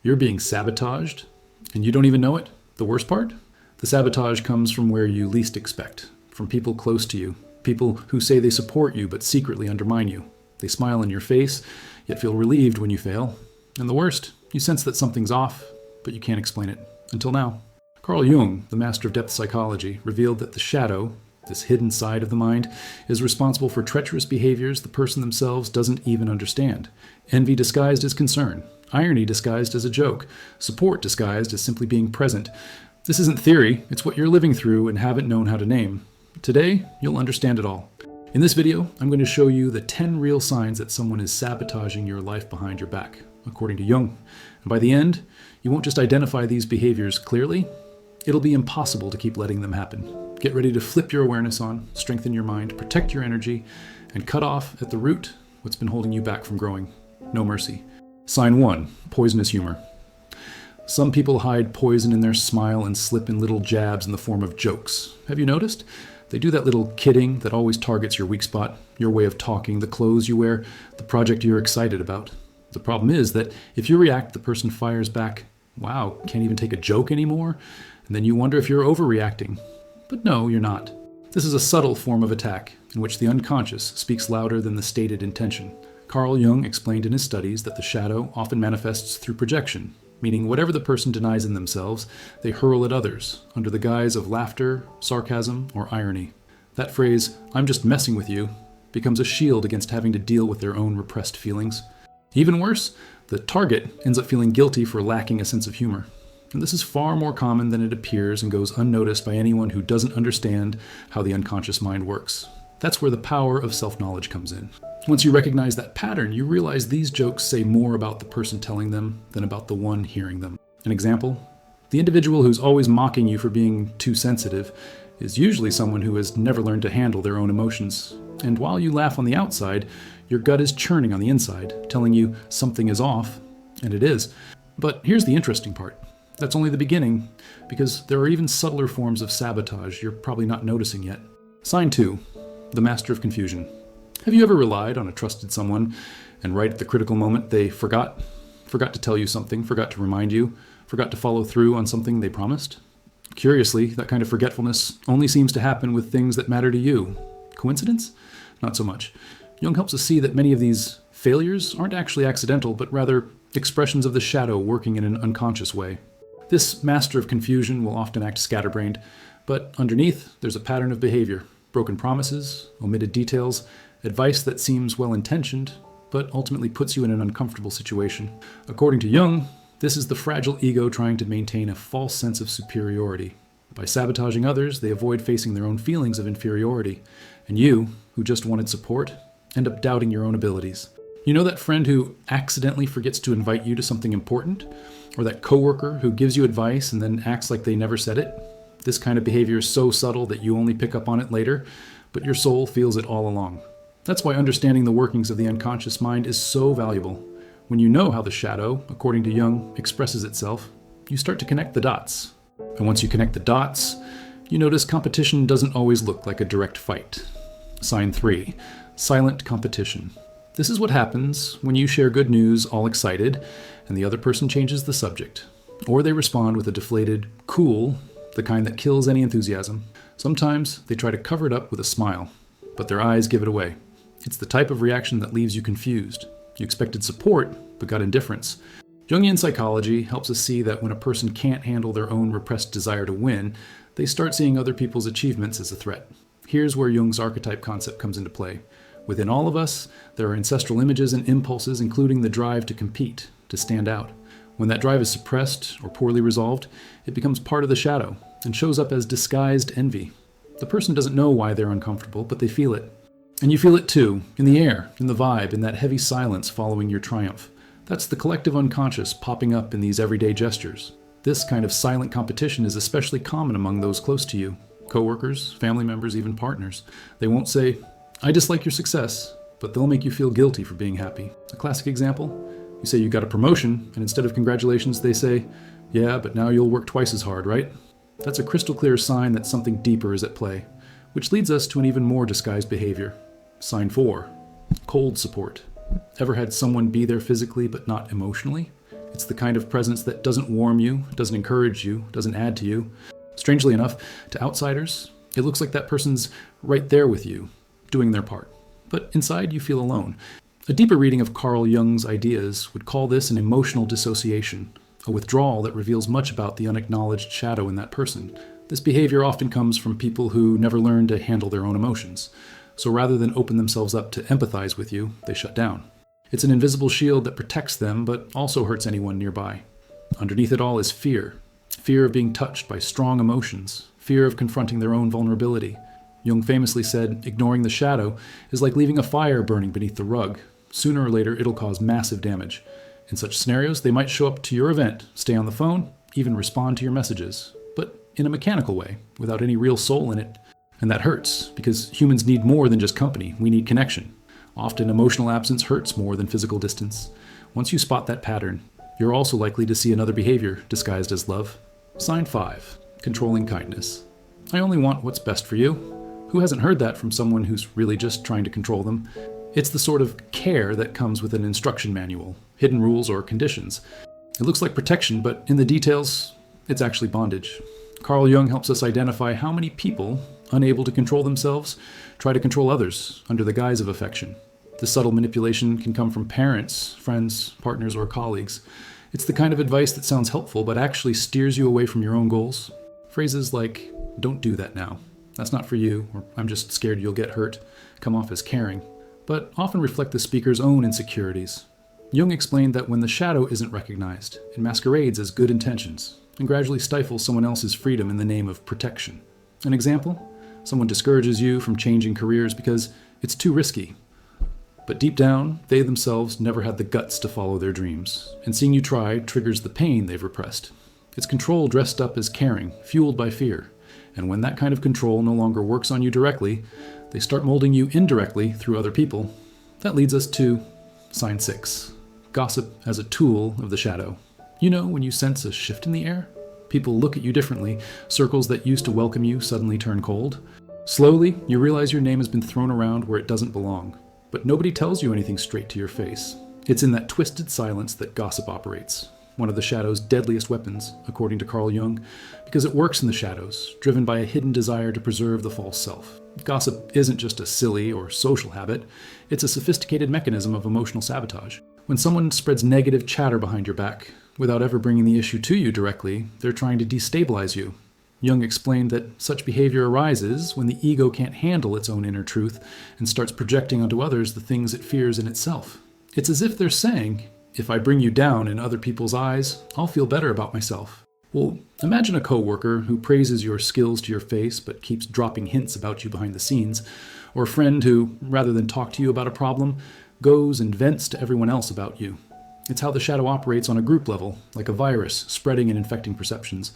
You're being sabotaged, and you don't even know it. The worst part? The sabotage comes from where you least expect, from people close to you, people who say they support you but secretly undermine you. They smile in your face, yet feel relieved when you fail. And the worst, you sense that something's off, but you can't explain it. Until now. Carl Jung, the master of depth psychology, revealed that the shadow, this hidden side of the mind, is responsible for treacherous behaviors the person themselves doesn't even understand. Envy disguised as concern, irony disguised as a joke, support disguised as simply being present. This isn't theory, it's what you're living through and haven't known how to name. Today, you'll understand it all. In this video, I'm going to show you the 10 real signs that someone is sabotaging your life behind your back, according to Jung. And by the end, you won't just identify these behaviors clearly, it'll be impossible to keep letting them happen. Get ready to flip your awareness on, strengthen your mind, protect your energy, and cut off at the root what's been holding you back from growing. No mercy. Sign 1, poisonous humor. Some people hide poison in their smile and slip in little jabs in the form of jokes. Have you noticed? They do that little kidding that always targets your weak spot, your way of talking, the clothes you wear, the project you're excited about. The problem is that if you react, the person fires back, "Wow, can't even take a joke anymore?" And then you wonder if you're overreacting. But no, you're not. This is a subtle form of attack in which the unconscious speaks louder than the stated intention. Carl Jung explained in his studies that the shadow often manifests through projection, meaning whatever the person denies in themselves, they hurl at others under the guise of laughter, sarcasm, or irony. That phrase, "I'm just messing with you," becomes a shield against having to deal with their own repressed feelings. Even worse, the target ends up feeling guilty for lacking a sense of humor. And this is far more common than it appears and goes unnoticed by anyone who doesn't understand how the unconscious mind works. That's where the power of self-knowledge comes in. Once you recognize that pattern, you realize these jokes say more about the person telling them than about the one hearing them. An example? The individual who's always mocking you for being too sensitive is usually someone who has never learned to handle their own emotions. And while you laugh on the outside, your gut is churning on the inside, telling you something is off, and it is. But here's the interesting part. That's only the beginning, because there are even subtler forms of sabotage you're probably not noticing yet. Sign 2, the master of confusion. Have you ever relied on a trusted someone, and right at the critical moment they forgot to tell you something, forgot to remind you, forgot to follow through on something they promised? Curiously, that kind of forgetfulness only seems to happen with things that matter to you. Coincidence? Not so much. Jung helps us see that many of these failures aren't actually accidental, but rather expressions of the shadow working in an unconscious way. This master of confusion will often act scatterbrained, but underneath there's a pattern of behavior, broken promises, omitted details, advice that seems well-intentioned, but ultimately puts you in an uncomfortable situation. According to Jung, this is the fragile ego trying to maintain a false sense of superiority. By sabotaging others, they avoid facing their own feelings of inferiority, and you, who just wanted support, end up doubting your own abilities. You know that friend who accidentally forgets to invite you to something important? Or that coworker who gives you advice and then acts like they never said it? This kind of behavior is so subtle that you only pick up on it later, but your soul feels it all along. That's why understanding the workings of the unconscious mind is so valuable. When you know how the shadow, according to Jung, expresses itself, you start to connect the dots. And once you connect the dots, you notice competition doesn't always look like a direct fight. Sign 3, silent competition. This is what happens when you share good news all excited and the other person changes the subject. Or they respond with a deflated, cool, the kind that kills any enthusiasm. Sometimes they try to cover it up with a smile, but their eyes give it away. It's the type of reaction that leaves you confused. You expected support, but got indifference. Jungian psychology helps us see that when a person can't handle their own repressed desire to win, they start seeing other people's achievements as a threat. Here's where Jung's archetype concept comes into play. Within all of us, there are ancestral images and impulses, including the drive to compete, to stand out. When that drive is suppressed or poorly resolved, it becomes part of the shadow and shows up as disguised envy. The person doesn't know why they're uncomfortable, but they feel it. And you feel it too, in the air, in the vibe, in that heavy silence following your triumph. That's the collective unconscious popping up in these everyday gestures. This kind of silent competition is especially common among those close to you. Coworkers, family members, even partners. They won't say, "I dislike your success," but they'll make you feel guilty for being happy. A classic example? You say you got a promotion, and instead of congratulations, they say, "Yeah, but now you'll work twice as hard, right?" That's a crystal clear sign that something deeper is at play, which leads us to an even more disguised behavior. Sign 4, cold support. Ever had someone be there physically but not emotionally? It's the kind of presence that doesn't warm you, doesn't encourage you, doesn't add to you. Strangely enough, to outsiders, it looks like that person's right there with you, doing their part. But inside, you feel alone. A deeper reading of Carl Jung's ideas would call this an emotional dissociation, a withdrawal that reveals much about the unacknowledged shadow in that person. This behavior often comes from people who never learn to handle their own emotions. So rather than open themselves up to empathize with you, they shut down. It's an invisible shield that protects them, but also hurts anyone nearby. Underneath it all is fear. Fear of being touched by strong emotions. Fear of confronting their own vulnerability. Jung famously said, ignoring the shadow is like leaving a fire burning beneath the rug. Sooner or later, it'll cause massive damage. In such scenarios, they might show up to your event, stay on the phone, even respond to your messages, but in a mechanical way, without any real soul in it. And that hurts, because humans need more than just company. We need connection. Often, emotional absence hurts more than physical distance. Once you spot that pattern, you're also likely to see another behavior disguised as love. Sign 5, controlling kindness. I only want what's best for you. Who hasn't heard that from someone who's really just trying to control them? It's the sort of care that comes with an instruction manual, hidden rules or conditions. It looks like protection, but in the details, it's actually bondage. Carl Jung helps us identify how many people, unable to control themselves, try to control others under the guise of affection. This subtle manipulation can come from parents, friends, partners, or colleagues. It's the kind of advice that sounds helpful, but actually steers you away from your own goals. Phrases like, "Don't do that now. That's not for you," or "I'm just scared you'll get hurt," come off as caring, but often reflect the speaker's own insecurities. Jung explained that when the shadow isn't recognized, it masquerades as good intentions and gradually stifles someone else's freedom in the name of protection. An example? Someone discourages you from changing careers because it's too risky. But deep down, they themselves never had the guts to follow their dreams, and seeing you try triggers the pain they've repressed. It's control dressed up as caring, fueled by fear. And when that kind of control no longer works on you directly, they start molding you indirectly through other people. That leads us to sign 6, gossip as a tool of the shadow. You know when you sense a shift in the air? People look at you differently. Circles that used to welcome you suddenly turn cold. Slowly, you realize your name has been thrown around where it doesn't belong. But nobody tells you anything straight to your face. It's in that twisted silence that gossip operates. One of the shadow's deadliest weapons, according to Carl Jung, because it works in the shadows, driven by a hidden desire to preserve the false self. Gossip isn't just a silly or social habit, it's a sophisticated mechanism of emotional sabotage. When someone spreads negative chatter behind your back, without ever bringing the issue to you directly, they're trying to destabilize you. Jung explained that such behavior arises when the ego can't handle its own inner truth and starts projecting onto others the things it fears in itself. It's as if they're saying, "If I bring you down in other people's eyes, I'll feel better about myself." Well, imagine a coworker who praises your skills to your face but keeps dropping hints about you behind the scenes, or a friend who, rather than talk to you about a problem, goes and vents to everyone else about you. It's how the shadow operates on a group level, like a virus spreading and infecting perceptions.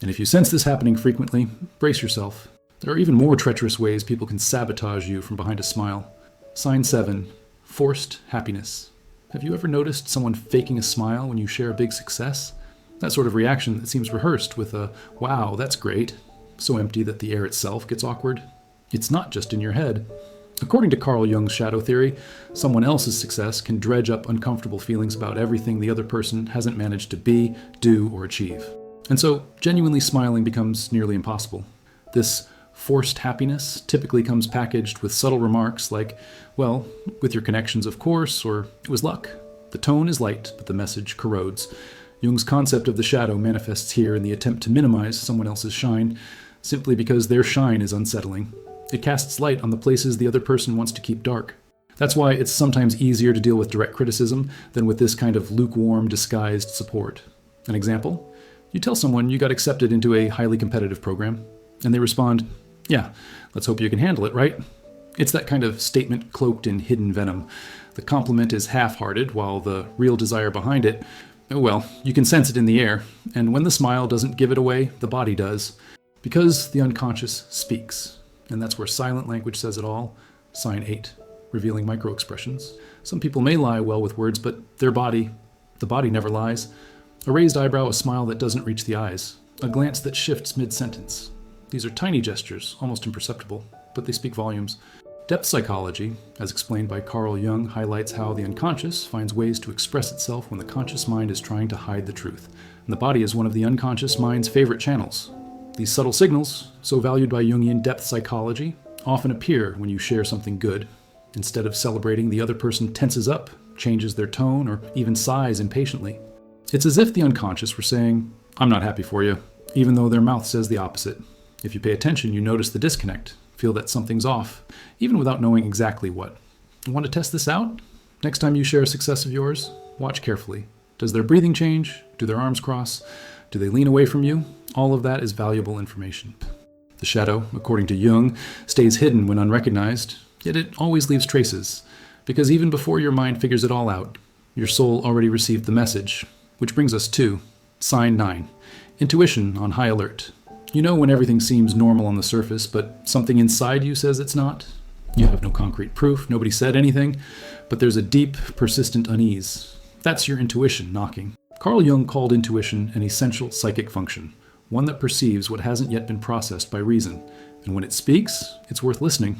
And if you sense this happening frequently, brace yourself. There are even more treacherous ways people can sabotage you from behind a smile. Sign 7, forced happiness. Have you ever noticed someone faking a smile when you share a big success? That sort of reaction that seems rehearsed with a, "Wow, that's great," so empty that the air itself gets awkward. It's not just in your head. According to Carl Jung's shadow theory, someone else's success can dredge up uncomfortable feelings about everything the other person hasn't managed to be, do, or achieve. And so, genuinely smiling becomes nearly impossible. This forced happiness typically comes packaged with subtle remarks like, "Well, with your connections, of course," or "It was luck." The tone is light, but the message corrodes. Jung's concept of the shadow manifests here in the attempt to minimize someone else's shine, simply because their shine is unsettling. It casts light on the places the other person wants to keep dark. That's why it's sometimes easier to deal with direct criticism than with this kind of lukewarm, disguised support. An example? You tell someone you got accepted into a highly competitive program, and they respond, "Yeah, let's hope you can handle it, right?" It's that kind of statement cloaked in hidden venom. The compliment is half-hearted, while the real desire behind it, well, you can sense it in the air, and when the smile doesn't give it away, the body does. Because the unconscious speaks, and that's where silent language says it all. Sign 8, revealing micro-expressions. Some people may lie well with words, but the body never lies. A raised eyebrow, a smile that doesn't reach the eyes, a glance that shifts mid-sentence. These are tiny gestures, almost imperceptible, but they speak volumes. Depth psychology, as explained by Carl Jung, highlights how the unconscious finds ways to express itself when the conscious mind is trying to hide the truth. And the body is one of the unconscious mind's favorite channels. These subtle signals, so valued by Jungian depth psychology, often appear when you share something good. Instead of celebrating, the other person tenses up, changes their tone, or even sighs impatiently. It's as if the unconscious were saying, "I'm not happy for you," even though their mouth says the opposite. If you pay attention, you notice the disconnect, feel that something's off, even without knowing exactly what. You want to test this out? Next time you share a success of yours, watch carefully. Does their breathing change? Do their arms cross? Do they lean away from you? All of that is valuable information. The shadow, according to Jung, stays hidden when unrecognized, yet it always leaves traces, because even before your mind figures it all out, your soul already received the message. Which brings us to sign 9, intuition on high alert. You know when everything seems normal on the surface, but something inside you says it's not? You have no concrete proof, nobody said anything, but there's a deep, persistent unease. That's your intuition knocking. Carl Jung called intuition an essential psychic function, one that perceives what hasn't yet been processed by reason. And when it speaks, it's worth listening.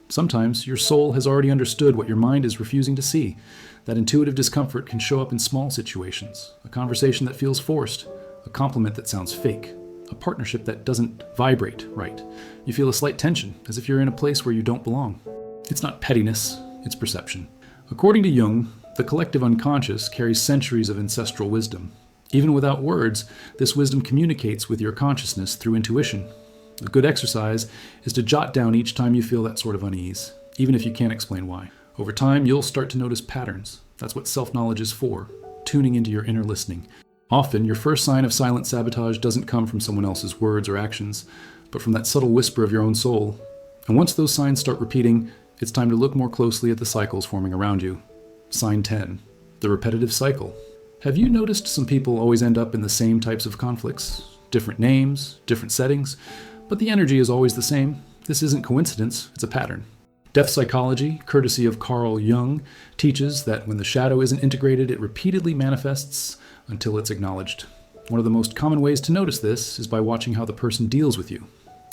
Sometimes your soul has already understood what your mind is refusing to see. That intuitive discomfort can show up in small situations, a conversation that feels forced, a compliment that sounds fake, a partnership that doesn't vibrate right. You feel a slight tension, as if you're in a place where you don't belong. It's not pettiness, it's perception. According to Jung, the collective unconscious carries centuries of ancestral wisdom. Even without words, this wisdom communicates with your consciousness through intuition. A good exercise is to jot down each time you feel that sort of unease, even if you can't explain why. Over time, you'll start to notice patterns. That's what self-knowledge is for, tuning into your inner listening. Often, your first sign of silent sabotage doesn't come from someone else's words or actions, but from that subtle whisper of your own soul. And once those signs start repeating, it's time to look more closely at the cycles forming around you. Sign 10, the repetitive cycle. Have you noticed some people always end up in the same types of conflicts? Different names, different settings, but the energy is always the same. This isn't coincidence, it's a pattern. Depth psychology, courtesy of Carl Jung, teaches that when the shadow isn't integrated, it repeatedly manifests until it's acknowledged. One of the most common ways to notice this is by watching how the person deals with you,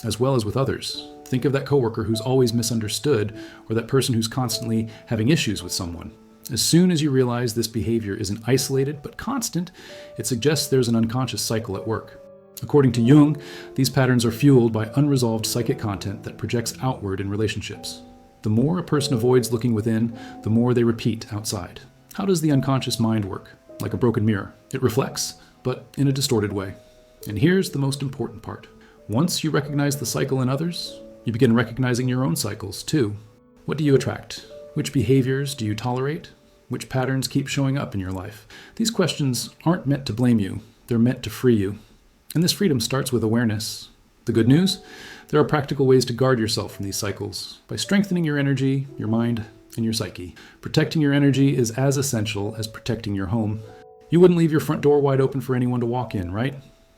as well as with others. Think of that coworker who's always misunderstood, or that person who's constantly having issues with someone. As soon as you realize this behavior isn't isolated but constant, it suggests there's an unconscious cycle at work. According to Jung, these patterns are fueled by unresolved psychic content that projects outward in relationships. The more a person avoids looking within, the more they repeat outside. How does the unconscious mind work? Like a broken mirror. It reflects, but in a distorted way. And here's the most important part. Once you recognize the cycle in others, you begin recognizing your own cycles too. What do you attract? Which behaviors do you tolerate? Which patterns keep showing up in your life? These questions aren't meant to blame you. They're meant to free you. And this freedom starts with awareness. The good news? There are practical ways to guard yourself from these cycles by strengthening your energy, your mind, and your psyche. Protecting your energy is as essential as protecting your home. You wouldn't leave your front door wide open for anyone to walk in, right?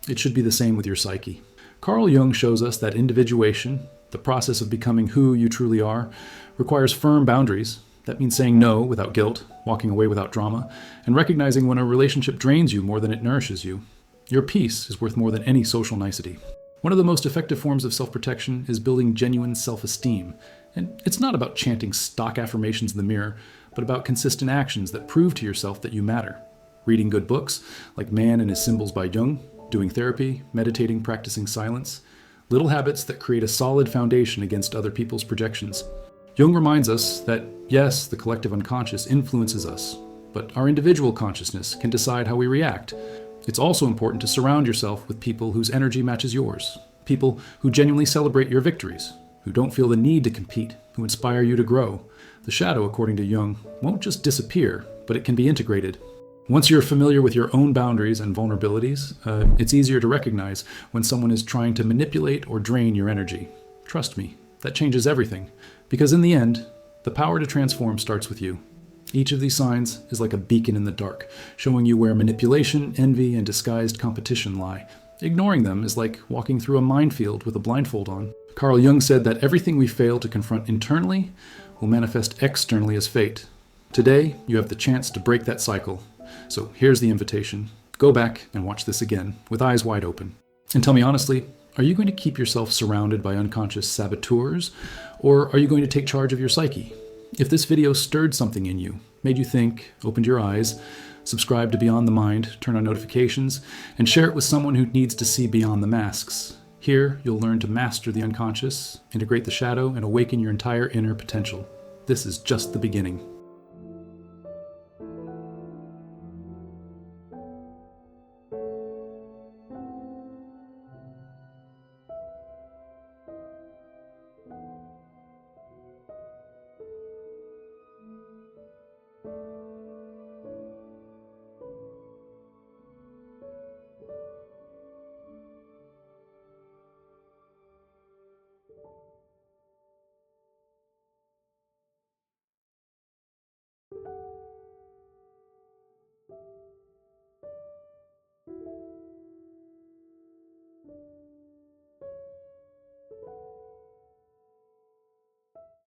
It should be the same with your psyche. Carl Jung shows us that individuation, the process of becoming who you truly are, requires firm boundaries. That means saying no without guilt, walking away without drama, and recognizing when a relationship drains you more than it nourishes you. Your peace is worth more than any social nicety. One of the most effective forms of self-protection is building genuine self-esteem. And it's not about chanting stock affirmations in the mirror, but about consistent actions that prove to yourself that you matter. Reading good books, like Man and His Symbols by Jung, doing therapy, meditating, practicing silence. Little habits that create a solid foundation against other people's projections. Jung reminds us that, yes, the collective unconscious influences us, but our individual consciousness can decide how we react. It's also important to surround yourself with people whose energy matches yours, people who genuinely celebrate your victories, who don't feel the need to compete, who inspire you to grow. The shadow, according to Jung, won't just disappear, but it can be integrated. Once you're familiar with your own boundaries and vulnerabilities, it's easier to recognize when someone is trying to manipulate or drain your energy. Trust me, that changes everything. Because in the end, the power to transform starts with you. Each of these signs is like a beacon in the dark, showing you where manipulation, envy, and disguised competition lie. Ignoring them is like walking through a minefield with a blindfold on. Carl Jung said that everything we fail to confront internally will manifest externally as fate. Today, you have the chance to break that cycle. So here's the invitation. Go back and watch this again, with eyes wide open. And tell me honestly, Are you going to keep yourself surrounded by unconscious saboteurs, or are you going to take charge of your psyche? If this video stirred something in you, made you think, opened your eyes, subscribe to Beyond the Mind, turn on notifications, and share it with someone who needs to see beyond the masks. Here, you'll learn to master the unconscious, integrate the shadow, and awaken your entire inner potential. This is just the beginning.